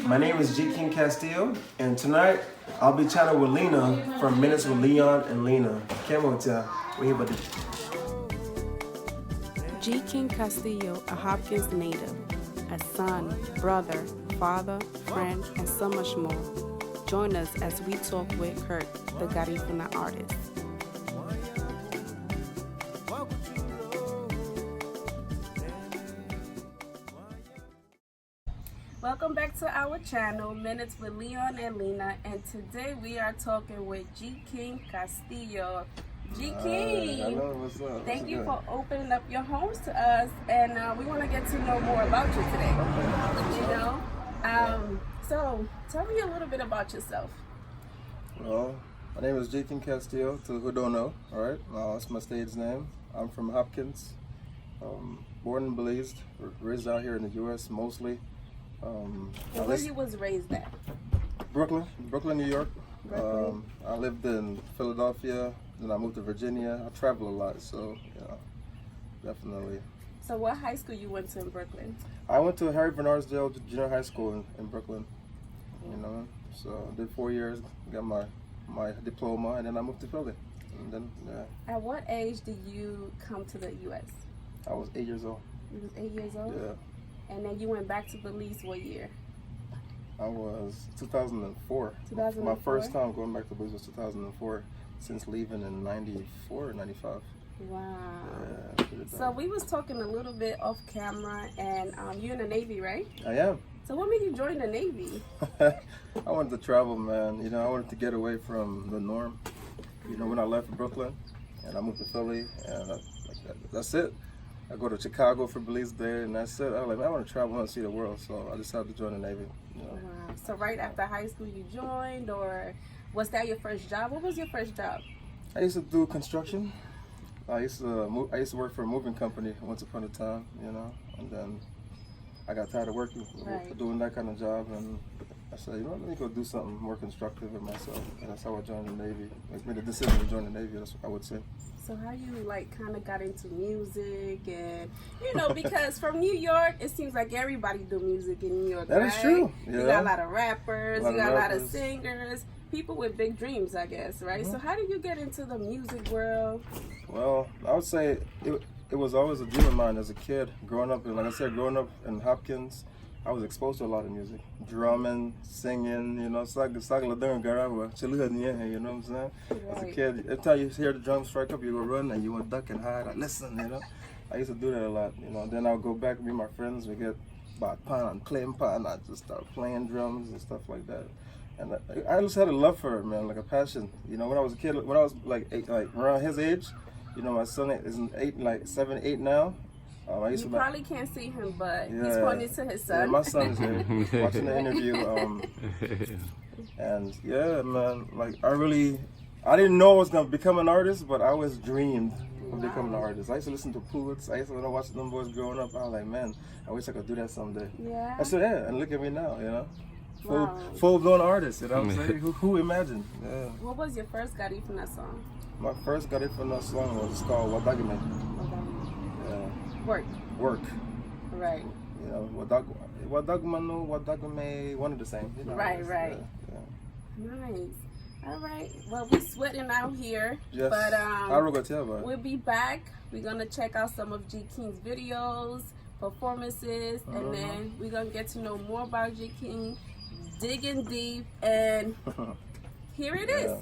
My name is King Castillo, and tonight I'll be chatting with Lina from Minutes with Leon&Lina. King Castillo, a Hopkins native, a son, brother, father, friend, and so much more. Join us as we talk with Kurt, the Garifuna artist. Welcome back to our channel, Minutes with Leon&Lina, and today we are talking with King Castillo. King, hello, what's up? Thank you for opening up your homes to us, and we want to get to know more about you today. You know, so tell me a little bit about yourself. Well, my name is King Castillo, to who don't know, all right? That's my stage name. I'm from Hopkins, born and raised out here in the U.S. mostly. Where you was raised at? Brooklyn, New York. I lived in Philadelphia, then I moved to Virginia. I travel a lot, so yeah, definitely. So what high school you went to in Brooklyn? I went to Harry Bernardsdale Junior High School in Brooklyn. You know, so I did 4 years, got my diploma, and then I moved to Philly. And then, yeah. At what age did you come to the U.S.? I was 8 years old. You was 8 years old? Yeah. And then you went back to Belize what year? I was 2004. 2004? My first time going back to Belize was 2004, since leaving in 94 or 95. Wow. Yeah, so we was talking a little bit off camera, and you're in the Navy, right? I am. So what made you join the Navy? I wanted to travel, man. You know, I wanted to get away from the norm. You know, when I left Brooklyn and I moved to Philly, and that's it. I go to Chicago for Belize Day, and that's it. I was like, man, I want to travel and see the world, so I decided to join the Navy. You know. Wow. So right after high school you joined, or was that your first job? What was your first job? I used to do construction. I used to work for a moving company once upon a time, you know, and then I got tired of working, doing that kind of job, and I said, you know what, let me go do something more constructive with myself, and that's how I joined the Navy. I made the decision to join the Navy, that's what I would say. So how you kind of got into music, and because from New York, it seems like everybody do music in New York. That is true. Yeah. You got a lot of rappers, you got a lot of singers, people with big dreams, I guess, right? Mm-hmm. So how did you get into the music world? Well, I would say it was always a dream of mine as a kid. Growing up in Hopkins, I was exposed to a lot of music, drumming, singing, you know, you know what I'm saying? Right. As a kid, every time you hear the drums strike up, you go run and you want to duck and hide, like listen, you know. I used to do that a lot, you know. Then I'll go back with my friends, we get about pan and claim pan, I just start playing drums and stuff like that. And I just had a love for it, man, like a passion. You know, when I was a kid, when I was like around his age, you know, my son is 7, 8 now. You probably can't see him, but he's pointing to his son. Yeah, my son is here watching the interview. And yeah, man, like I didn't know I was gonna become an artist, but I always dreamed of becoming an artist. I used to listen to poets. I used to watch them boys growing up. I was like, man, I wish I could do that someday. Yeah. I said, yeah, and look at me now, you know. Wow. Full-blown artist, you know what I'm saying? Who imagined? Yeah. What was your first Garifuna song? My first Garifuna song was called Wadagame. Yeah. Work. Right. You know, Wadagmano, Wadagame, one of the same. You know, Right. Yeah. Nice. All right. Well, we're sweating out here. Yes. But we'll be back. We're going to check out some of G King's videos, performances, and then we're going to get to know more about G King, digging deep, and here it is.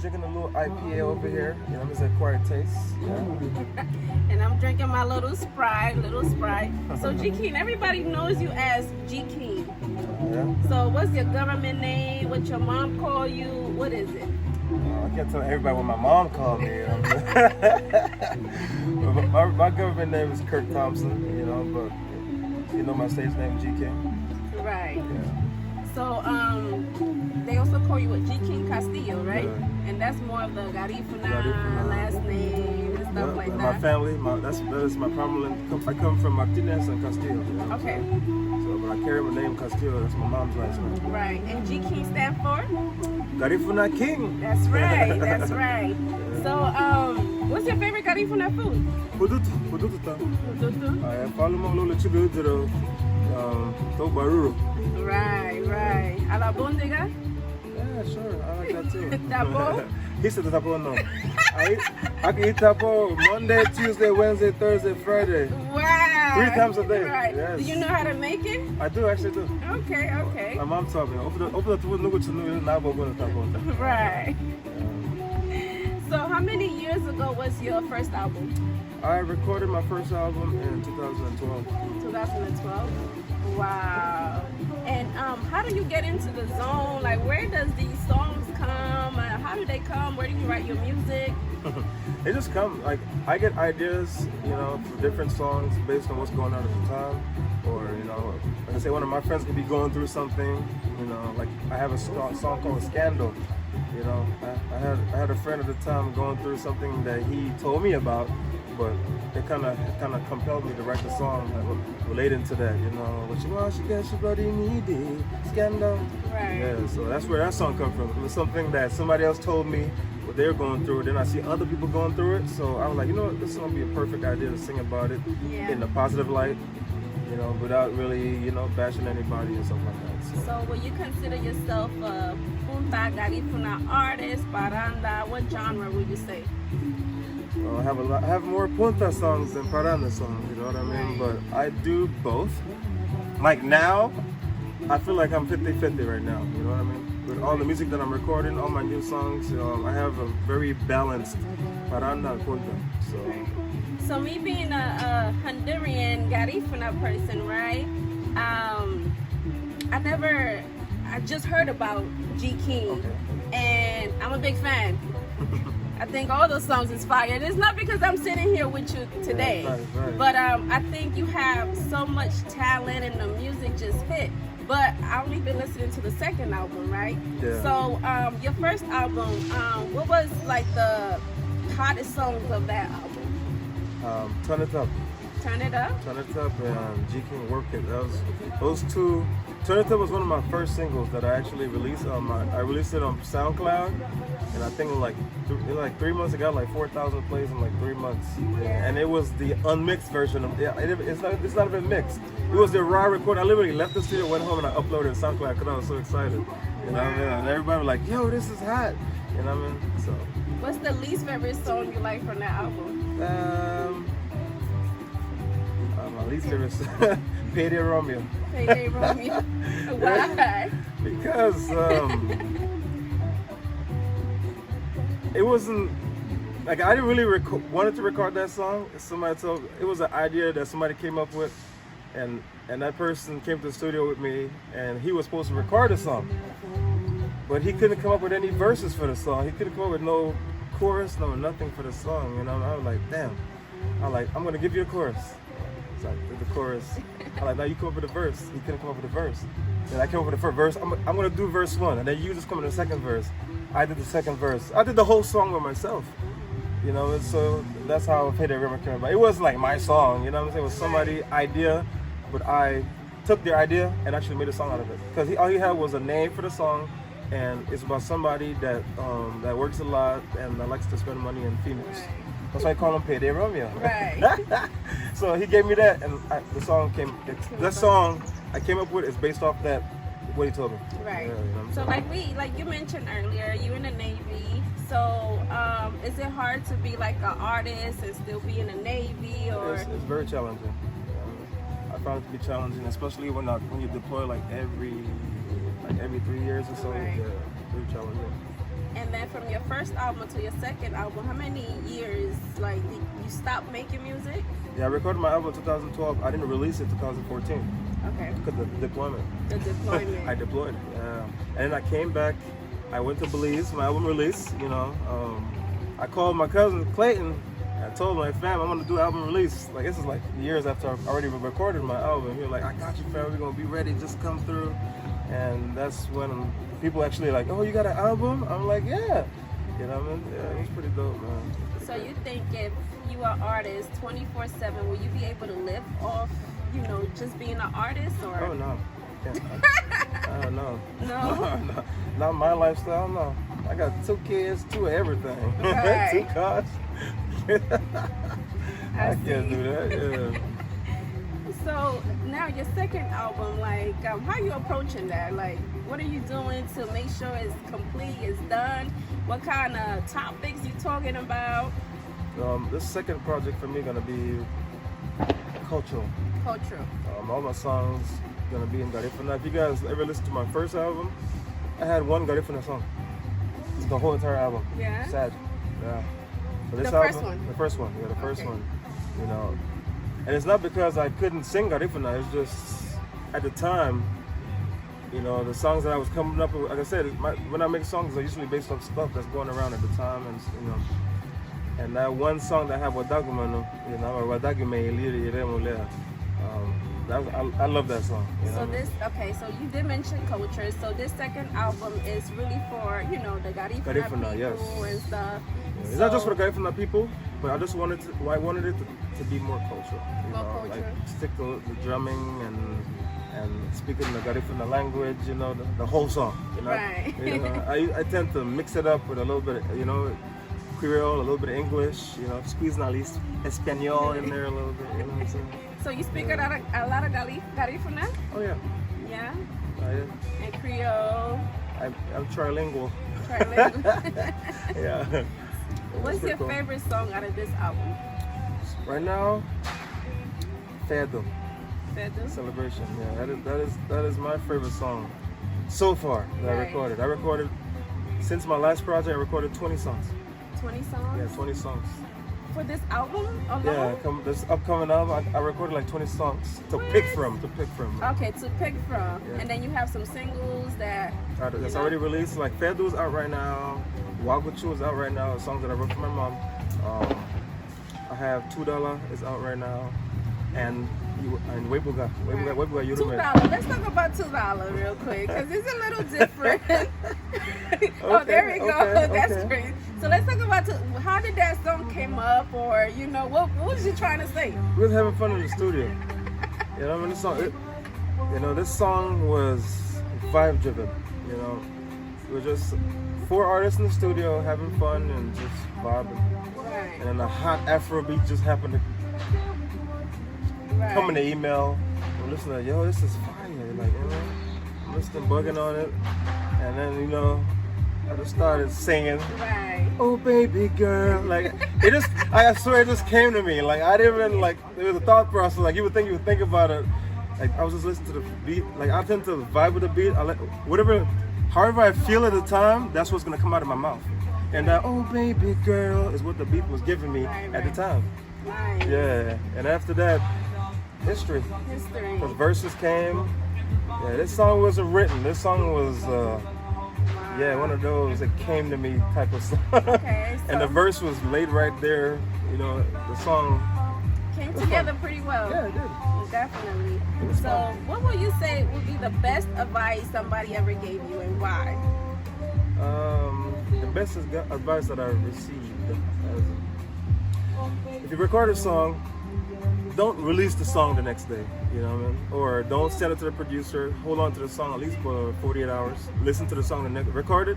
Drinking a little IPA over here. You know, it's acquired taste. Yeah. And I'm drinking my little Sprite. So G King, everybody knows you as G King. Yeah. So what's your government name? What your mom call you? What is it? I can't tell everybody what my mom called me. my government name is Kirk Thompson. You know, but you know my stage name is G King. Right. Yeah. So they also call you G King Castillo, right? Yeah. And that's more of the Garifuna last name and stuff like that. My family, that is my prominent. I come from Martinez and Castillo. You know? Okay. So, but I carry my name Castillo. That's my mom's last name. Right. And G King stand for? Garifuna King. That's right. That's right. So, what's your favorite Garifuna food? Pudutu. I follow my little chibu baruru. Right. A la bondiga? Yeah, sure. I like that too. Tapo? He said the tapo no. I can eat tapo Monday, Tuesday, Wednesday, Thursday, Friday. Wow. 3 times a day. Right. Yes. Do you know how to make it? I do, actually do. Okay. My mom taught me. Open the nugu to nu na bo go tapo. Right. So how many years ago was your first album? I recorded my first album in 2012. 2012? Wow. And how do you get into the zone? Like, where does these songs come? How do they come? Where do you write your music? They just come. Like, I get ideas, you know, for different songs based on what's going on at the time. Or, you know, like I say, one of my friends could be going through something, you know, like I have a song called Scandal. You know, I had a friend at the time going through something that he told me about, but it kind of compelled me to write the song relating to that. You know, what you want, she gets your bloody needy scandal. Right. Yeah, so that's where that song comes from. It was something that somebody else told me what they're going through. Then I see other people going through it, so I was like, you know what, this is gonna be a perfect idea to sing about it in a positive light. You know, without really, you know, bashing anybody or something like that. So will you consider yourself a Punta Garifuna artist, paranda? What genre would you say? Well, I have more punta songs than paranda songs, you know what I mean? But I do both. Like now, I feel like I'm 50-50 right now, you know what I mean? With all the music that I'm recording, all my new songs, I have a very balanced paranda and punta. So me being a Honduran Garifuna person, right? I just heard about G King, and I'm a big fan. I think all those songs is fire. And it's not because I'm sitting here with you today, but I think you have so much talent and the music just hit. But I only been listening to the second album, right? Yeah. So your first album, what was like the hottest songs of that album? Turn It Up. Turn It Up? Turn It Up and G King Work It. Those two. Turn It Up was one of my first singles that I actually released. I released it on SoundCloud, and I think in like 3 months it got like 4,000 plays in like 3 months. Yeah. And it was the unmixed version of it's not even mixed. It was the raw record. I literally left the studio, went home, and I uploaded it to SoundCloud because I was so excited. You know what I mean? And everybody was like, "Yo, this is hot." You know what I mean? So. What's the least favorite song you like from that album? My least favorite song, Payday Romeo. Payday Romeo. Why? Because it wasn't like I didn't really wanted to record that song. Somebody told it was an idea that somebody came up with, and that person came to the studio with me, and he was supposed to record the song, but he couldn't come up with any verses for the song. He couldn't come up with no chorus, no nothing for the song. You know, and I was like, damn. I'm gonna give you a chorus. So I did the chorus. I'm like, now you come up with a verse. He couldn't come up with a verse. Then I came up with the first verse. I'm gonna do verse 1, and then you just come in the second verse. I did the second verse. I did the whole song by myself. You know, and so that's how Payday River came about. It wasn't like my song, you know what I'm saying? It was somebody's idea, but I took their idea and actually made a song out of it. Because all he had was a name for the song, and it's about somebody that works a lot and that likes to spend money in females. That's why I call him Payday Romeo. Right. So he gave me that, and the song came. That song I came up with is based off that what he told me. Right. Yeah, you know so like you mentioned earlier, you in the Navy. So is it hard to be like an artist and still be in the Navy, or? It's very challenging. I found it to be challenging, especially when you deploy like every 3 years or so. Right. Yeah, very challenging. And then from your first album to your second album, how many years like did you stop making music? Yeah, I recorded my album in 2012. I didn't release it in 2014. Okay. Because of the deployment. The deployment. I deployed. And then I came back. I went to Belize, my album release. You know, I called my cousin Clayton. I told my fam, I'm gonna do album release. Like this is like years after I've already recorded my album. He was like, I got you, fam. We're gonna be ready. Just come through. And that's when people actually like, oh, you got an album? I'm like, yeah. You know, what I mean? Yeah, it was pretty dope, man. So you think if you are an artist 24/7, will you be able to live off, you know, just being an artist, or? Oh no, no. No. No, not my lifestyle. No, I got 2 kids, 2 of everything, Right. 2 cars. I see. can't do that. Yeah. So now your second album, like, how are you approaching that? Like, what are you doing to make sure it's complete, it's done? What kind of topics you talking about? This second project for me gonna be cultural. Cultural. All my songs gonna be in Garifuna. If you guys ever listen to my first album, I had 1 Garifuna song. It's the whole entire album. Yeah. Sad. Yeah. But this The album, first one? The first one. Yeah, the first Okay. one. You know, and it's not because I couldn't sing Garifuna. It's just at the time, you know, the songs that I was coming up with. Like I said, when I make songs, they're usually based off stuff that's going around at the time, and you know. And that one song that I have Wadagumano, you know, or Wadagime Iliri Iremulea. I love that song. You know? So you did mention culture. So this second album is really for, you know, the Garifuna people yes. and stuff. Yeah, it's not just for the Garifuna people, but I wanted it to be more cultural. You More know, culture. like stick to the drumming and speaking the Garifuna language. You know, the whole song. You know, Right. You know, I tend to mix it up with a little bit, you know, Creole, a little bit of English. You know, squeezing at least Espanol in there a little bit. You know what I'm saying? So you speak a lot of Garifuna? Oh yeah. Yeah. Yeah. And Creole. I'm trilingual. Yeah. What's your cool. favorite song out of this album? Right now, Fedo. Fedo? Celebration. Yeah, that is my favorite song so far that Right. I recorded. I recorded since my last project. I recorded 20 songs. 20 songs? Yeah, 20 songs. For this album alone? Yeah, this upcoming album, I recorded like 20 songs to pick from. Okay, to pick from. Yeah. And then you have some singles that... That's already released. Like Fedo's out right now. Waguchu is out right now. A song that I wrote for my mom. I have $2 is out right now. And Webuga Yurume. $2. Let's talk about $2 real quick, because it's a little different. Oh, there we go. That's great. So let's talk about how did that song came up, or you know, what was you trying to say? We was having fun in the studio. You know, this song was vibe driven. You know, we were just 4 artists in the studio having fun and just vibing. Right. And then a hot Afro beat just happened to come in the email. I'm listening, yo, this is fire. Like, you know, I'm listening, bugging on it. And then, you know, I just started singing. Right. Oh, baby girl. Like, I swear it just came to me. Like, I didn't even, like, there was a thought process. Like, you would think about it like I was just listening to the beat. Like I tend to vibe with the beat. I like whatever, however I feel at the time. That's what's gonna come out of my mouth. And that "oh baby girl" is what the beat was giving me at the time. Nice. Yeah. And after that, history. History. Because verses came. Yeah, this song wasn't written. This song was, yeah, one of those that came to me type of song. Okay. So And the verse was laid right there. You know, the song came together pretty well. Yeah, it did. Definitely. was So, fun. what would you say would be the best advice somebody ever gave you, and why? The best advice that I've received is if you record a song, don't release the song the next day, you know what I mean? Or don't send it to the producer, hold on to the song at least for 48 hours, listen to the song the next, record it,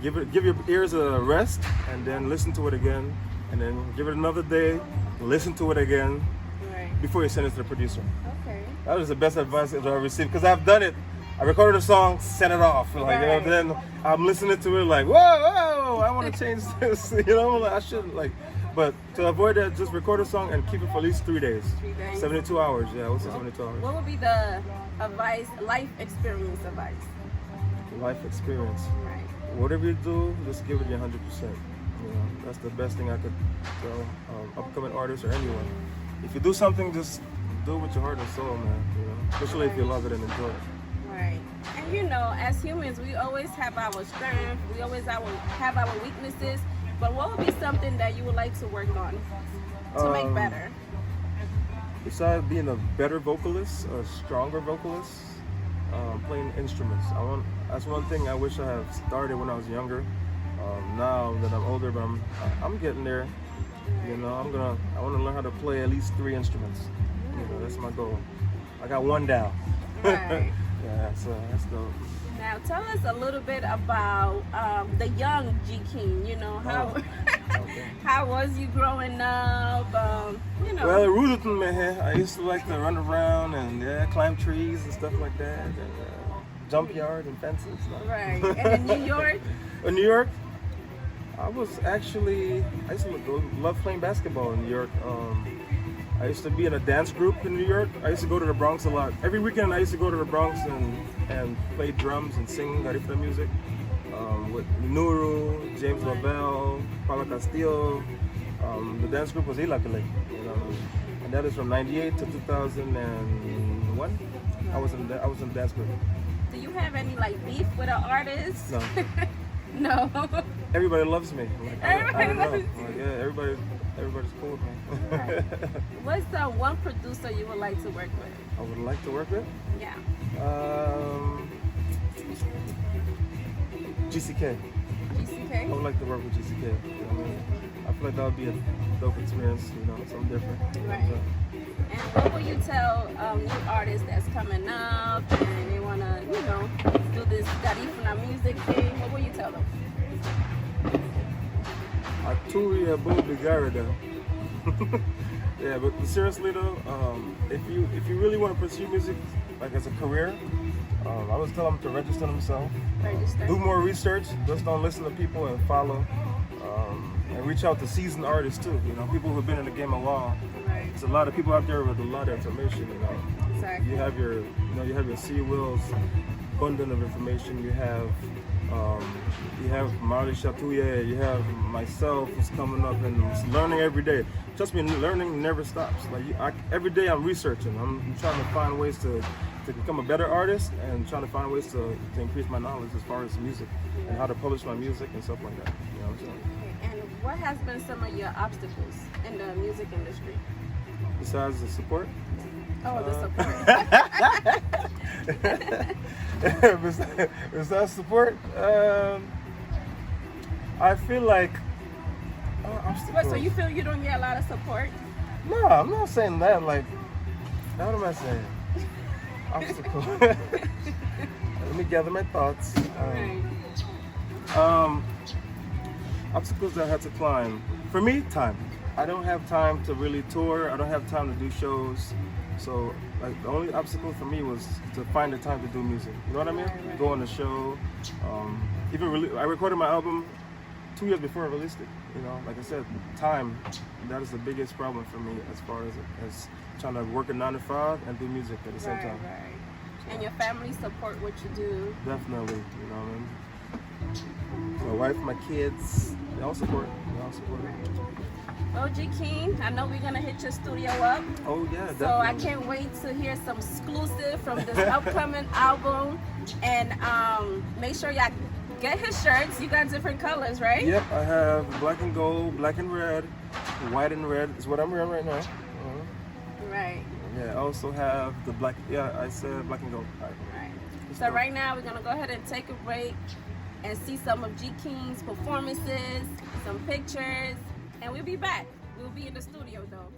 give your ears a rest, and then listen to it again, and then give it another day, listen to it again, Right. before you send it to the producer. Okay. That was the best advice that I received, because I've done it. I recorded a song, sent it off, like, you know, Right. then I'm listening to it like, whoa, I want to change this, you know, like, I shouldn't, like, but to avoid that, just record a song and keep it for at least 3 days. 3 days. 72 hours, yeah, I would say 72 hours. What would be the advice, life experience advice? Life experience. Right. Whatever you do, just give it your 100%. You know, that's the best thing I could tell upcoming artists or anyone. If you do something, just do it with your heart and soul, man, you know, especially if you love it and enjoy it. Right. And you know, as humans, we always have our strength. We always have our weaknesses. But what would be something that you would like to work on to make better? Besides being a better vocalist, a stronger vocalist, playing instruments. That's one thing I wish I had started when I was younger. Now that I'm older, but I'm getting there. You know, I want to learn how to play at least 3 instruments. You know, that's my goal. I got one down. Right. Yeah, so that's dope. Now, tell us a little bit about the young G King. You know, how Okay. how was you growing up? You know. Well, Ruderton, man, I used to like to run around and climb trees and stuff like that, and jump yard and fences. Right. And in New York? In New York, I used to love playing basketball in New York. I used to be in a dance group in New York. I used to go to the Bronx a lot. Every weekend I used to go to the Bronx and play drums and sing Garifuna music with Nuru, James Lavelle, King Castillo. The dance group was Ilakale, you know, and that is from '98 to 2001. I was in the dance group. Do you have any like beef with an artist? No. No. Everybody loves me. Like, I don't Everybody know. loves Like, yeah, everybody's cool with me. What's the one producer you would like to work with? I would like to work with Yeah. GCK. GCK? I would like to work with GCK. You know what I mean? I feel like that would be a dope experience. You know, something different. Right. And what will you tell new artists that's coming up and they want to, you know, do this Garifuna music thing? What will you tell them? Aturi Abu Bigarada. Yeah, but seriously though, if you really want to pursue music like as a career, I would tell them to register themselves. Register. Do more research. Just don't listen to people and follow. And reach out to seasoned artists too. You know, people who've been in the game a while. Right. There's a lot of people out there with a lot of information. You know, Exactly. you have your C. Will's abundant of information. You have Mali Chatouye. You have myself who's coming up and learning every day. Trust me, learning never stops. Like every day, I'm researching. I'm trying to find ways to become a better artist and trying to find ways to increase my knowledge as far as music and how to publish my music and stuff like that. You know what I'm saying? And what has been some of your obstacles in the music industry? Besides the support. Oh, the support. Besides support, I feel like What, so you feel you don't get a lot of support? No, I'm not saying that. Like, what am I saying? Obstacle. Let me gather my thoughts. Obstacles that I had to climb. For me, time. I don't have time to really tour. I don't have time to do shows. So, like, the only obstacle for me was to find the time to do music. You know what I mean? Right. Go on the show. I recorded my album 2 years before I released it. You know, like I said, time, that is the biggest problem for me as far as trying to work a 9 to 5 and do music at the same time. Right. And your family support what you do. Definitely, you know what I mean? My wife, my kids, they all support it. Oh, G King, I know we're gonna hit your studio up. Oh yeah, definitely. So I can't wait to hear some exclusive from this upcoming album. And make sure y'all get his shirts. You got different colors, right? Yep, I have black and gold, black and red, white and red is what I'm wearing right now. Right. Yeah, I also have the black, I said black and gold. Right. So right now we're gonna go ahead and take a break and see some of G King's performances, some pictures, and we'll be back. We'll be in the studio though.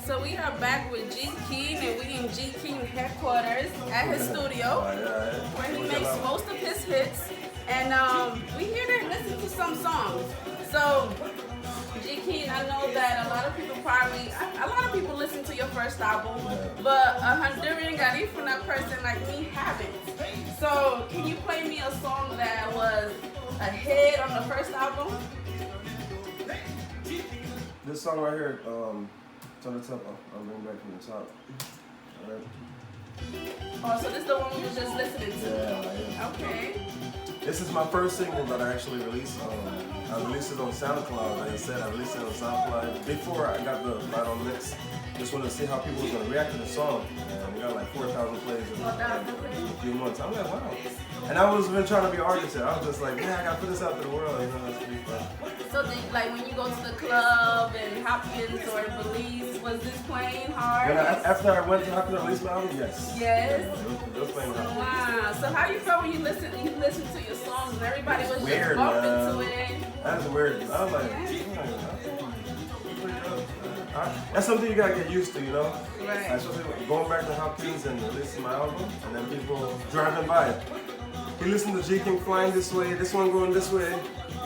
So we are back with G King, and we in G King headquarters at his studio, where he makes most of his hits. And we here to listen to some songs. So G King, I know that a lot of people listen to your first album, but a Honduran Garifuna person like me haven't. So can you play me a song that was a hit on the first album? This song right here, turn the tempo. I'll bring it back from the top. All right. Oh, so this is the one we were just listening to? Yeah. Okay. This is my first single that I actually released. I released it on SoundCloud. Like I said, I released it on SoundCloud before I got the vinyl mix. Just wanted to see how people were going to react to the song. And we got like 4,000 plays in a few months. I'm like, wow. And I was been trying to be an artist. I was just like, man, I got to put this out to the world. You know, that's pretty fun. So then, like when you go to the club in Hopkins or Belize, was this playing hard? After I went to Hopkins and released my album, yes. Yes. It was playing hard. Wow. So how you felt when you listen to your songs and everybody was weird, just bumping to it? That's weird. I was like, that's something you gotta get used to, you know? Right. Especially going back to Hopkins and releasing my album, and then people driving by. You listen to G King flying this way, this one going this way,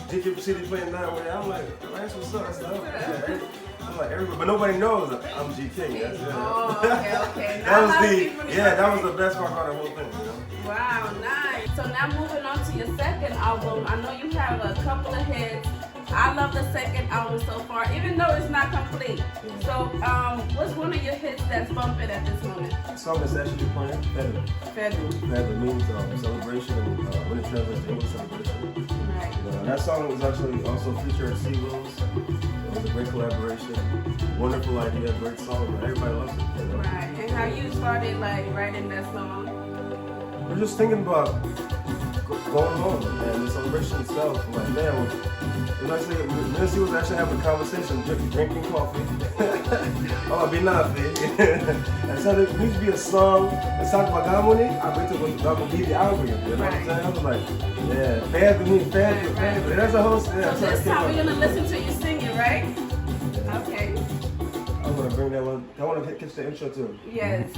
G King City playing that way. I'm like, that's what's up. That's dope. I'm like, everybody, but nobody knows that I'm G King. That's it. Oh, okay. That was the best part about the whole thing, you know? Wow, nice. So now moving on to your second album, I know you have a couple of hits. I love the second album so far, even though it's not complete. So, what's one of your hits that's bumping at this moment? The song that's actually playing, Feather. Feather means celebration, and when it translates to English, celebration. Right. That song was actually also featured at Seagulls. It was a great collaboration, wonderful idea, great song, and everybody loves it. You know? Right. And how you started like writing that song? We're just thinking about going home and the celebration itself. Like, man, like I said, me and was actually having a conversation, drinking coffee. Oh, be naughty. And so there needs to be a song that's talking about harmony. I wait till it's going to be the album. You know what I'm saying? I was like, yeah, family. That's a whole thing. So this time we're going to listen to you sing it, right? Okay. I'm going to bring that one. I want to catch the intro too. Yes.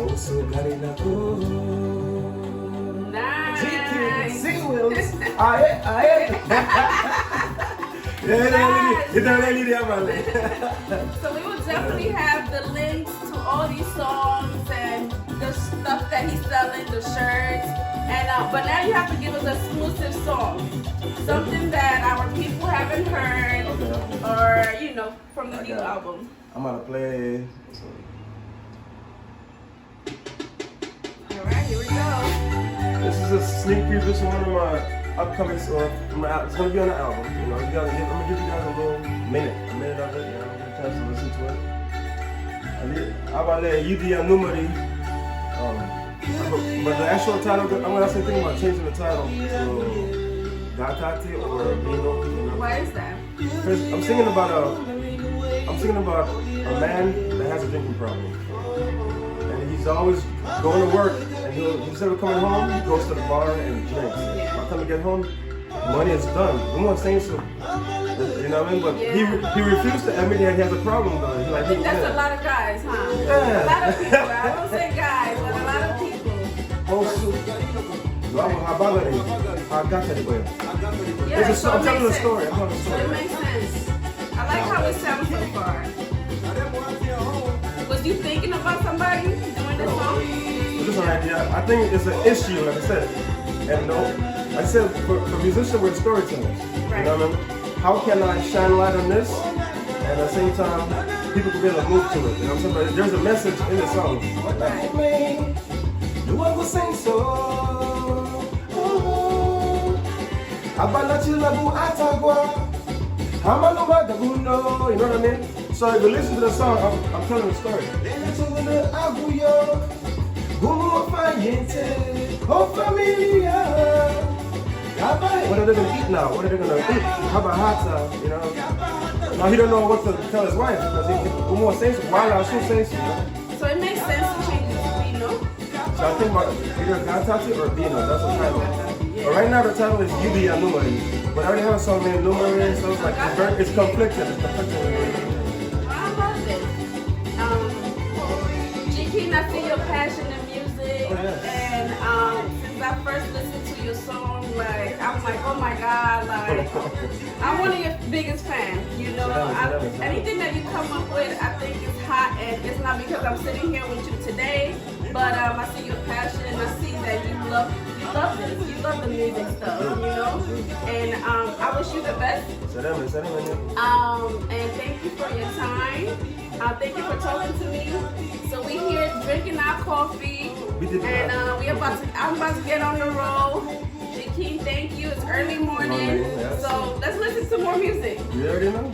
Also got it now. Nice. Sing Wills. Aye. So we will definitely have the links to all these songs and the stuff that he's selling, the shirts. And but now you have to give us an exclusive song, something that our people haven't heard, or you know, from the new album. I'm gonna play. All right, here we go. This is a sneak preview. This is one of my upcoming songs. It's gonna be on the album. You know, I'm gonna give you guys a little minute of it. You know, give you a chance to listen to it. How about that? UDM Numeri. But the actual title, I'm gonna say thinking about changing the title to Gatati or Bino. You know? Why is that? Because I'm singing about a man that has a drinking problem, and he's always going to work, and instead of coming home, he goes to the bar and drinks. By the time he get home, money is done. I'm not saying so, you know what I mean? But he refused to admit that he has a problem though. He's like, I think that's a lot of guys, huh? Yeah. A lot of people. I don't say guys, but a lot of people. Yeah, I'm telling a story. So it makes sense. I like how it sounds so far. Was you thinking about somebody doing this song? Listen, I think it's an issue, like I said. And like I said, for musicians, we're storytellers. Right. You know what I mean? How can I shine light on this, and at the same time, people can be able to move to it? You know what I'm saying? But there's a message in the song. Right. You ever sing so? You know what I mean? So if you listen to the song, I'm telling the story. What are they gonna eat now? What are they gonna eat? How about hot you know? Now he don't know what to tell his wife because he more says why I should say so. So it makes sense to change it to Bino. So I think about either Gatati or Bino, that's the title. But right now the title is UDM Numeri. But I already have a song named Numeri, so it's like it's conflicted. I love it. GP, I see your passion in music, and since I first listened to your song, like I'm like, oh my God, like I'm one of your biggest fans. You know, anything that you come up with, I think is hot, and it's not because I'm sitting here with you today, but I see your passion, and I see that you love this, you love the music stuff, you know, and I wish you the best. And thank you for your time. Thank you for talking to me. So we here drinking our coffee, and I'm about to get on the road. King, thank you. It's early morning, so let's listen to more music. You already know.